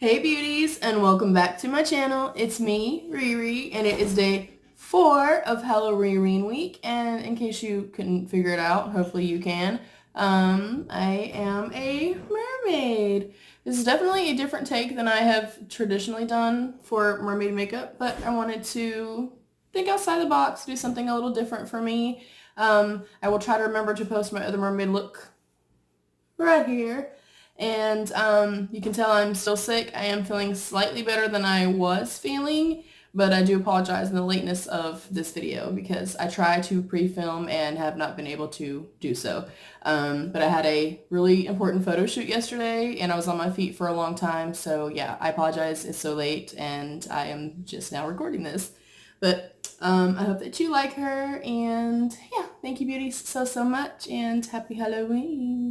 Hey beauties, and welcome back to my channel. It's me, Riri, and it is day 4 of Halloween week, and in case you couldn't figure it out, hopefully you can, I am a mermaid. This is definitely a different take than I have traditionally done for mermaid makeup, but I wanted to think outside the box, do something a little different for me. I will try to remember to post my other mermaid look right here. And you can tell I'm still sick. I am feeling slightly better than I was feeling, but I do apologize in the lateness of this video because I try to pre-film and have not been able to do so. But I had a really important photo shoot yesterday and I was on my feet for a long time, so yeah, I apologize. It's so late and I am just now recording this. But I hope that you like her, and yeah, thank you beauties so much, and happy Halloween.